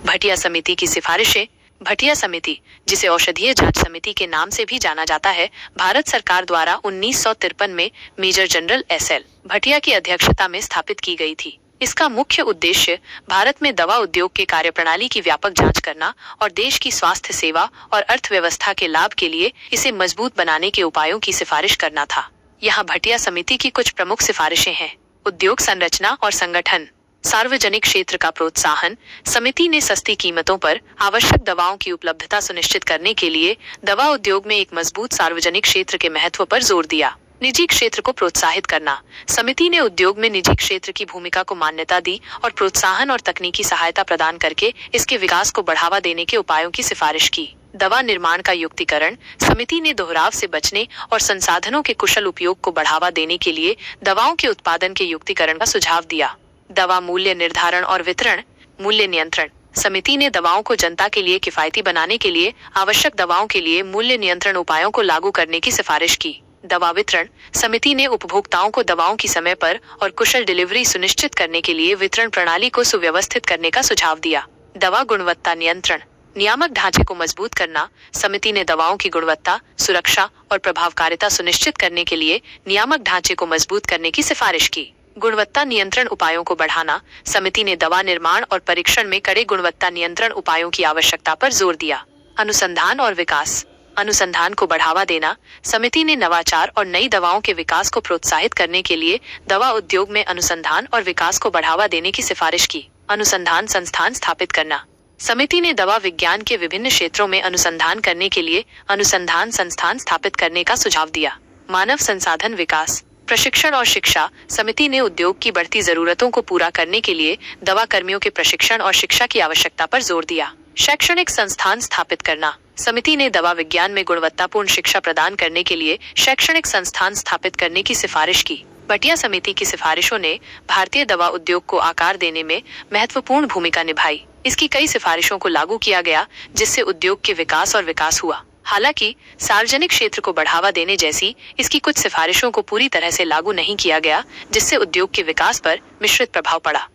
भटिया समिति की सिफारिशें। भटिया समिति, जिसे औषधीय जांच समिति के नाम से भी जाना जाता है, भारत सरकार द्वारा 1953 में मेजर जनरल एस.एल. भटिया की अध्यक्षता में स्थापित की गई थी। इसका मुख्य उद्देश्य भारत में दवा उद्योग के कार्यप्रणाली की व्यापक जांच करना और देश की स्वास्थ्य सेवा और अर्थव्यवस्था के लाभ के लिए इसे मजबूत बनाने के उपायों की सिफारिश करना था। यहाँ भटिया समिति की कुछ प्रमुख सिफारिशें हैं। उद्योग संरचना और संगठन। सार्वजनिक क्षेत्र का प्रोत्साहन। समिति ने सस्ती कीमतों पर आवश्यक दवाओं की उपलब्धता सुनिश्चित करने के लिए दवा उद्योग में एक मजबूत सार्वजनिक क्षेत्र के महत्व पर जोर दिया। निजी क्षेत्र को प्रोत्साहित करना। समिति ने उद्योग में निजी क्षेत्र की भूमिका को मान्यता दी और प्रोत्साहन और तकनीकी सहायता प्रदान करके इसके विकास को बढ़ावा देने के उपायों की सिफारिश की। दवा निर्माण का युक्तिकरण। समिति ने दोहराव से बचने और संसाधनों के कुशल उपयोग को बढ़ावा देने के लिए दवाओं के उत्पादन के युक्तिकरण का सुझाव दिया। दवा मूल्य निर्धारण और वितरण। मूल्य नियंत्रण। समिति ने दवाओं को जनता के लिए किफायती बनाने के लिए आवश्यक दवाओं के लिए मूल्य नियंत्रण उपायों को लागू करने की सिफारिश की। दवा वितरण। समिति ने उपभोक्ताओं को दवाओं की समय पर और कुशल डिलीवरी सुनिश्चित करने के लिए वितरण प्रणाली को सुव्यवस्थित करने का सुझाव दिया। दवा गुणवत्ता नियंत्रण। नियामक ढांचे को मजबूत करना। समिति ने दवाओं की गुणवत्ता, सुरक्षा और प्रभावकारिता सुनिश्चित करने के लिए नियामक ढांचे को मजबूत करने की सिफारिश की। गुणवत्ता नियंत्रण उपायों को बढ़ाना। समिति ने दवा निर्माण और परीक्षण में कड़े गुणवत्ता नियंत्रण उपायों की आवश्यकता पर जोर दिया। अनुसंधान और विकास। अनुसंधान को बढ़ावा देना। समिति ने नवाचार और नई दवाओं के विकास को प्रोत्साहित करने के लिए दवा उद्योग में अनुसंधान और विकास को बढ़ावा देने की सिफारिश की। अनुसंधान संस्थान स्थापित करना। समिति ने दवा विज्ञान के विभिन्न क्षेत्रों में अनुसंधान करने के लिए अनुसंधान संस्थान स्थापित करने का सुझाव दिया। मानव संसाधन विकास, प्रशिक्षण और शिक्षा। समिति ने उद्योग की बढ़ती जरूरतों को पूरा करने के लिए दवा कर्मियों के प्रशिक्षण और शिक्षा की आवश्यकता पर जोर दिया। शैक्षणिक संस्थान स्थापित करना। समिति ने दवा विज्ञान में गुणवत्तापूर्ण शिक्षा प्रदान करने के लिए शैक्षणिक संस्थान स्थापित करने की सिफारिश की। भटिया समिति की सिफारिशों ने भारतीय दवा उद्योग को आकार देने में महत्वपूर्ण भूमिका निभाई। इसकी कई सिफारिशों को लागू किया गया, जिससे उद्योग के विकास हुआ। हालांकि सार्वजनिक क्षेत्र को बढ़ावा देने जैसी इसकी कुछ सिफारिशों को पूरी तरह से लागू नहीं किया गया, जिससे उद्योग के विकास पर मिश्रित प्रभाव पड़ा।